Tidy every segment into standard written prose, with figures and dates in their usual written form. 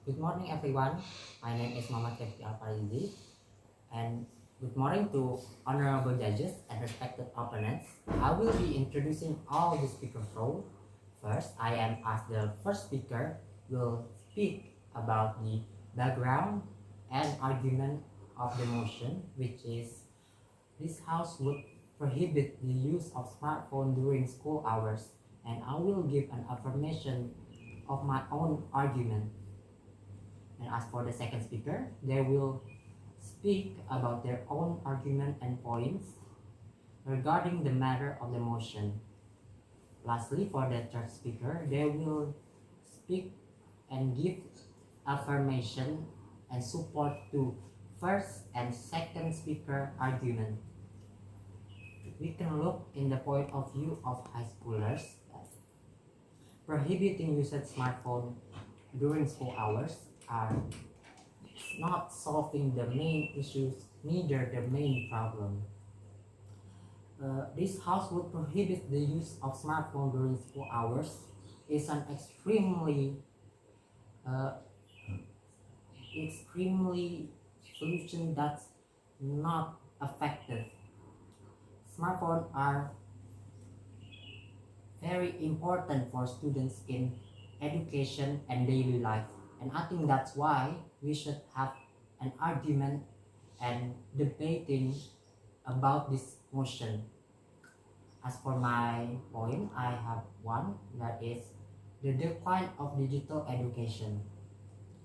Good morning, everyone. My name is Parenggean, and good morning to honorable judges and respected opponents. I will be introducing all the speakers' role. First, I am as the first speaker will speak about the background and argument of the motion, which is this house would prohibit the use of smartphone during school hours, and I will give an affirmation of my own argument. And as for the second speaker, they will speak about their own argument and points regarding the matter of the motion. Lastly, for the third speaker, they will speak and give affirmation and support to first and second speaker argument. We can look in the point of view of high schoolers. Prohibiting using smartphone during school hours are not solving the main issues, neither the main problem. This house would prohibit the use of smartphone during school hours is an extremely solution that's not effective. Smartphones are very important for students in education and daily life, and I think that's why we should have an argument and debating about this motion. As for my point, I have one, that is the decline of digital education.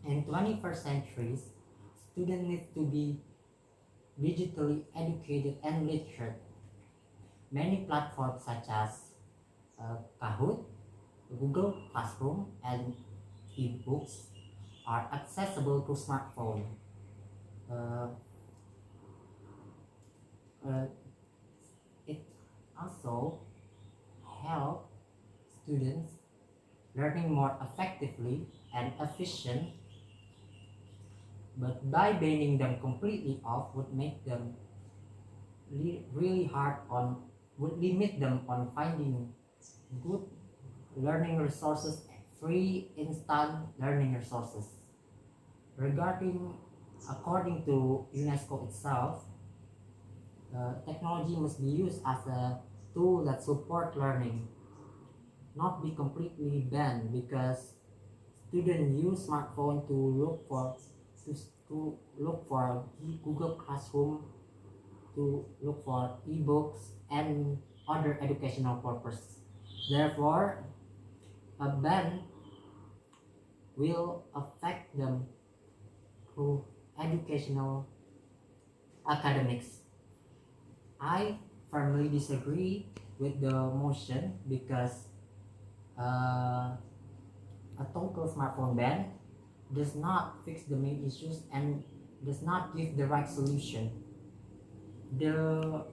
In 21st centuries, students need to be digitally educated and literate. Many platforms such as Kahoot, Google Classroom, and e-books are accessible to smartphone. Uh, it also help students learning more effectively and efficient, but by banning them completely off would make them really hard on, would limit them on finding good learning resources, free instant learning resources. According to UNESCO itself, technology must be used as a tool that support learning, not be completely banned, because students use smartphone to look for Google Classroom, to look for e-books and other educational purposes. Therefore, a ban will affect them through educational academics. I firmly disagree with the motion because a total smartphone ban does not fix the main issues and does not give the right solution. The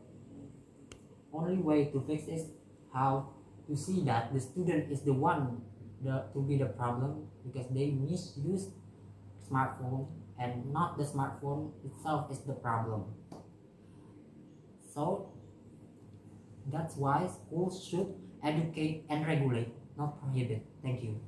only way to fix is how to see that the student is the one to be the problem, because they misuse smartphone and not the smartphone itself is the problem. So that's why schools should educate and regulate, not prohibit. Thank you.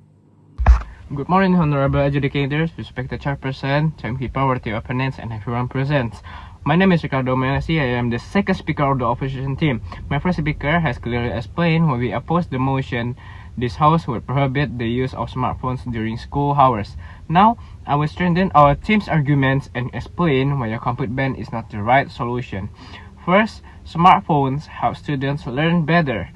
Good morning, honorable adjudicators, respected chairperson, timekeeper, worthy opponents, and everyone present. My name is Ricardo Menasi. I am the second speaker of the opposition team. My first speaker has clearly explained why we oppose the motion this house would prohibit the use of smartphones during school hours. Now, I will strengthen our team's arguments and explain why a complete ban is not the right solution. First, smartphones help students learn better.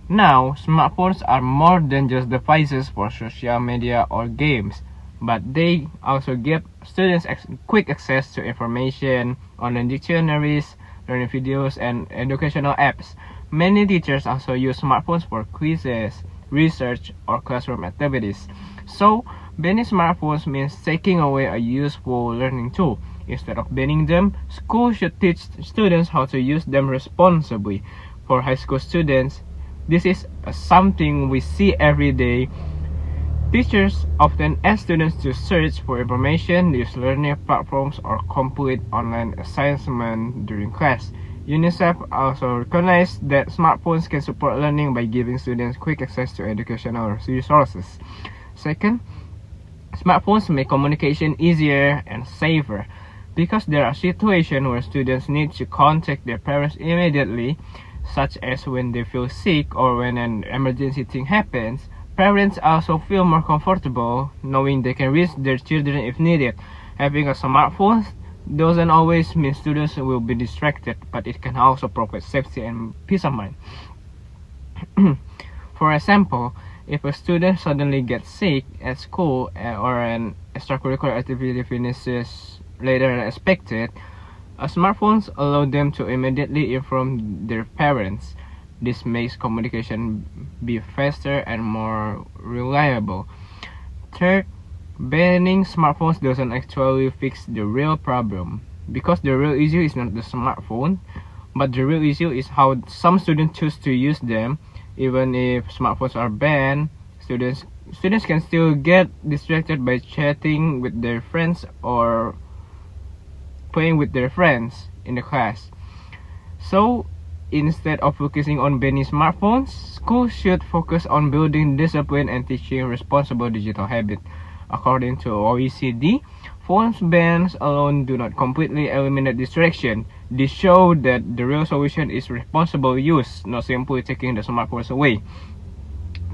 Now, smartphones are more than just devices for social media or games, but they also give students quick access to information, online dictionaries, learning videos, and educational apps. Many teachers also use smartphones for quizzes, research, or classroom activities. So, banning smartphones means taking away a useful learning tool. Instead of banning them, schools should teach students how to use them responsibly. For high school students, this is something we see every day. Teachers often ask students to search for information, use learning platforms, or complete online assignments during class. UNICEF also recognized that smartphones can support learning by giving students quick access to educational resources. Second, Smartphones make communication easier and safer because there are situations where students need to contact their parents immediately, such as when they feel sick or when an emergency thing happens. Parents also feel more comfortable knowing they can reach their children if needed. Having a smartphone doesn't always mean students will be distracted, but it can also provide safety and peace of mind. For example, if a student suddenly gets sick at school or an extracurricular activity finishes later than expected, smartphones allow them to immediately inform their parents. This makes communication be faster and more reliable. Third, banning smartphones doesn't actually fix the real problem, because the real issue is not the smartphone, but the real issue is how some students choose to use them. Even if smartphones are banned, students can still get distracted by chatting with their friends or playing with their friends in the class. So, instead of focusing on banning smartphones, schools should focus on building discipline and teaching responsible digital habits. According to OECD, phone bans alone do not completely eliminate distraction. They show that the real solution is responsible use, not simply taking the smartphones away.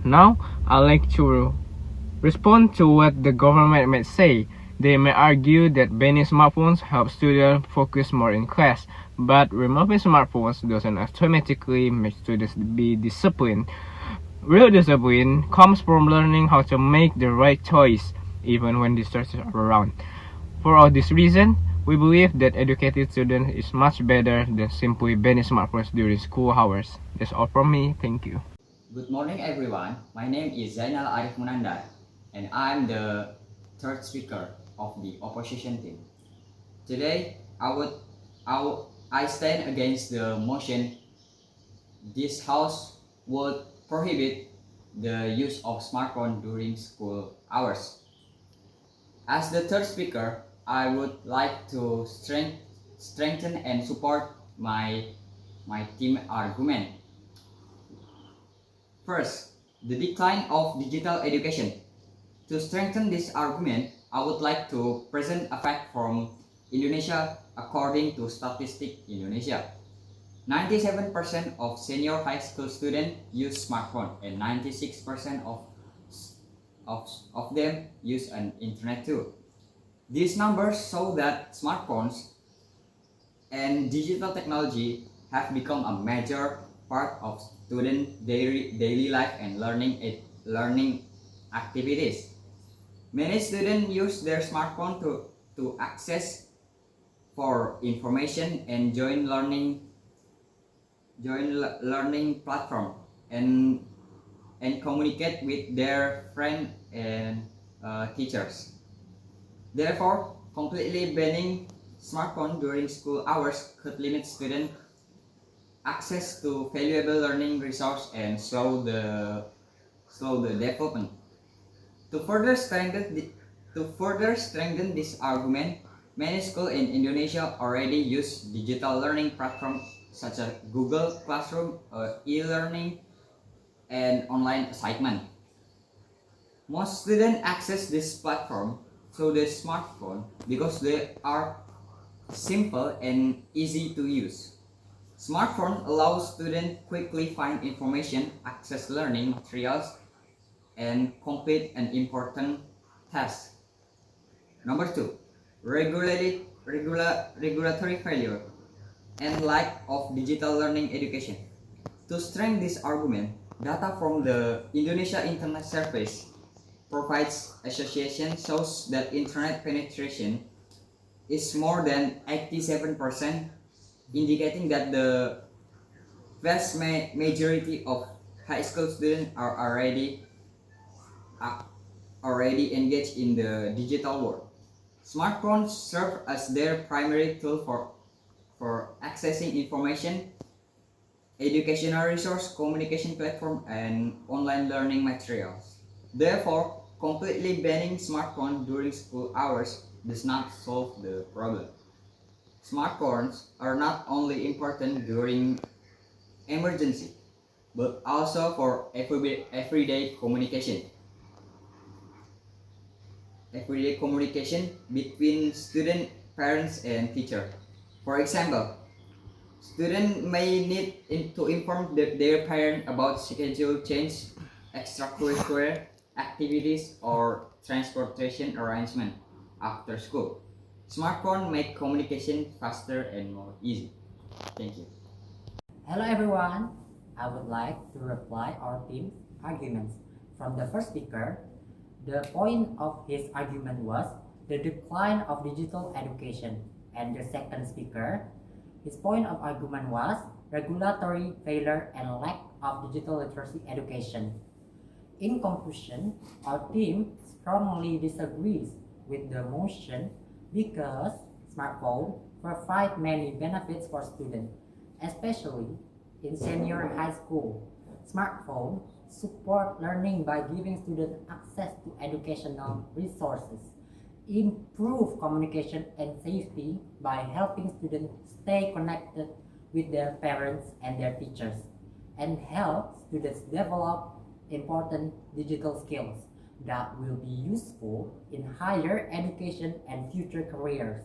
Now, I'd like to respond to what the government might say. They may argue that banning smartphones helps students focus more in class, but removing smartphones doesn't automatically make students be disciplined. Real discipline comes from learning how to make the right choice, even when distractions are around. For all this reason, we believe that educated students is much better than simply banning smartphones during school hours. That's all from me. Thank you. Good morning, everyone. My name is Zainal Arif Munandar, and I'm the third speaker of the opposition team. Today, I stand against the motion this House would prohibit the use of smartphone during school hours. As the third speaker, I would like to strengthen and support my team argument. First, the decline of digital education. To strengthen this argument, I would like to present a fact from Indonesia according to Statistik Indonesia. 97% of senior high school students use smartphone and 96% of them use an internet too. These numbers show that smartphones and digital technology have become a major part of student daily life and learning activities. Many students use their smartphone to access for information and join learning platform and communicate with their friends and teachers. Therefore, completely banning smartphone during school hours could limit student access to valuable learning resource and slow the development. To further strengthen this argument, many schools in Indonesia already use digital learning platforms such as Google Classroom, e-learning, and online assignment. Most students access this platform through their smartphone because they are simple and easy to use. Smartphone allows students quickly find information, access learning materials, and complete an important task. Number 2, regulatory failure and lack of digital learning education. To strengthen this argument, data from the Indonesia Internet Service provides association shows that internet penetration is more than 87%, indicating that the vast majority of high school students are already engaged in the digital world. Smartphones serve as their primary tool for accessing information, educational resource, communication platform, and online learning materials. Therefore, completely banning smartphones during school hours does not solve the problem. Smartphones are not only important during emergency, but also for everyday communication. everyday communication between student, parents, and teacher. For example, student may need to inform their parent about schedule change, extracurricular activities, or transportation arrangement after school. Smartphone make communication faster and more easy. Thank you. Hello everyone. I would like to reply our team's arguments. From the first speaker, the point of his argument was the decline of digital education. And the second speaker, his point of argument was regulatory failure and lack of digital literacy education. In conclusion, our team strongly disagrees with the motion because smartphones provide many benefits for students, especially in senior high school. Smartphones support learning by giving students access to educational resources, improve communication and safety by helping students stay connected with their parents and their teachers, and help students develop important digital skills that will be useful in higher education and future careers.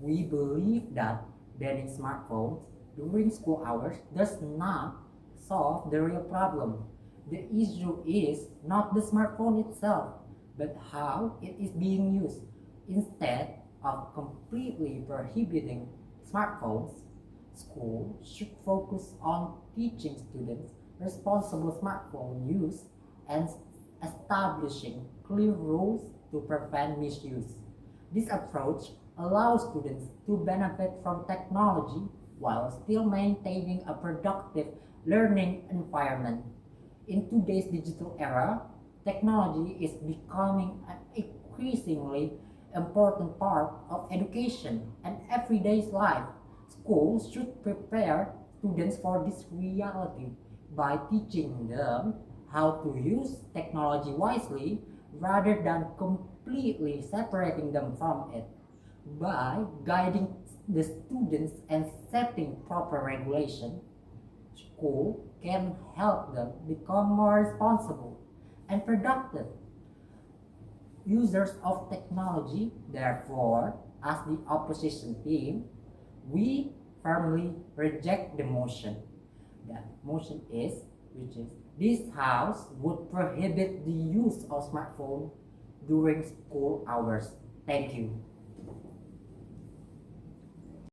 We believe that banning smartphones during school hours does not solve the real problem. The issue is not the smartphone itself, but how it is being used. Instead of completely prohibiting smartphones, school should focus on teaching students responsible smartphone use and establishing clear rules to prevent misuse. This approach allows students to benefit from technology while still maintaining a productive learning environment. In today's digital era, technology is becoming an increasingly important part of education and everyday life. Schools should prepare students for this reality by teaching them how to use technology wisely rather than completely separating them from it. By guiding the students and setting proper regulation, school can help them become more responsible and productive users of technology. Therefore, as the opposition team, we firmly reject the motion. The motion is, which is, this house would prohibit the use of smartphone during school hours. Thank you.